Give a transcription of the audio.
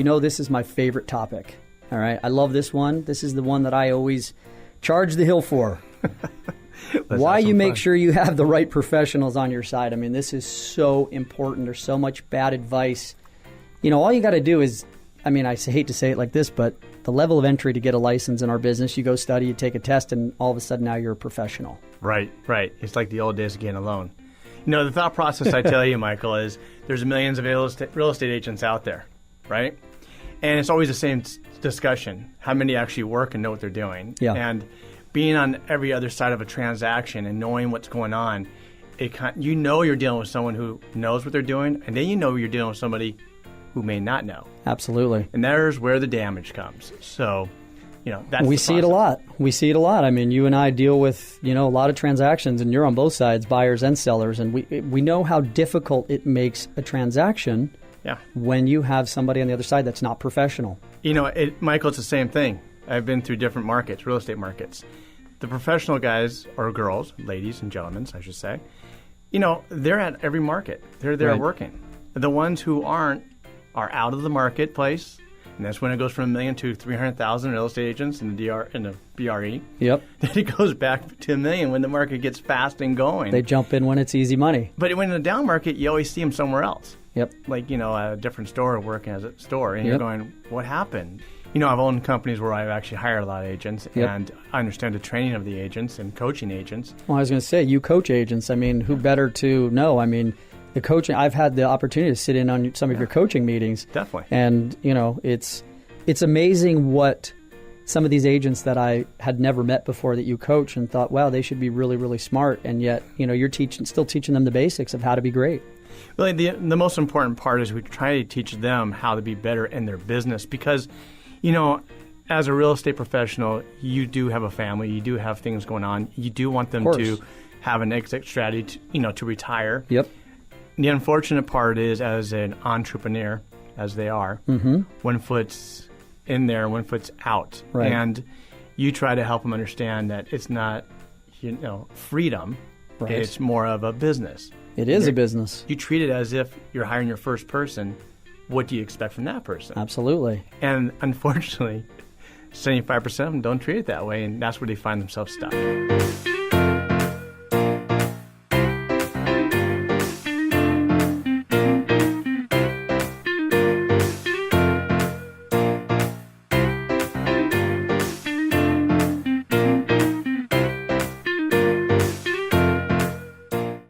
you know this is my favorite topic. All right, I love this one. This is the one that I always charge the hill for. Why you make sure you have the right professionals on your side. I mean, this is so important. There's so much bad advice. You know, all you got to do is, I mean, I hate to say it like this, but the level of entry to get a license in our business, you go study, you take a test, and all of a sudden now you're a professional. Right. It's like the old days of getting a loan. You know, the thought process I tell you, Michael, is there's millions of real estate agents out there, right? And it's always the same discussion. How many actually work and know what they're doing? Yeah. And being on every other side of a transaction and knowing what's going on, you know you're dealing with someone who knows what they're doing, and then you know you're dealing with somebody who may not know. Absolutely. And there's where the damage comes. So, you know, that's we see it a lot. We see it a lot. I mean, you and I deal with, you know, a lot of transactions, and you're on both sides, buyers and sellers, and we know how difficult it makes a transaction when you have somebody on the other side that's not professional. You know, Michael, it's the same thing. I've been through different markets, real estate markets. The professional guys, or girls, ladies and gentlemen, I should say, you know, they're at every market. They're there working. The ones who aren't are out of the marketplace, and that's when it goes from 1 million to 300,000 real estate agents in the BRE. Yep. Then it goes back to 1 million when the market gets fast and going. They jump in when it's easy money. But when in the down market, you always see them somewhere else. Yep. Like, you know, a different store working as a store, and you're going, what happened? You know, I've owned companies where I've actually hired a lot of agents, and I understand the training of the agents and coaching agents. Well, I was going to say, you coach agents. I mean, who better to know? I mean, the coaching, I've had the opportunity to sit in on some of your coaching meetings. Definitely. And, you know, it's amazing what some of these agents that I had never met before that you coach and thought, wow, they should be really, really smart. And yet, you know, you're still teaching them the basics of how to be great. Really, the most important part is we try to teach them how to be better in their business because, you know, as a real estate professional, you do have a family, you do have things going on, you do want them to have an exit strategy, to retire. Yep. The unfortunate part is, as an entrepreneur, as they are, one foot's in there, one foot's out. Right. And you try to help them understand that it's not, freedom. Right. It's more of a business. It is a business. You treat it as if you're hiring your first person. What do you expect from that person? Absolutely. And unfortunately, 75% of them don't treat it that way, and that's where they find themselves stuck.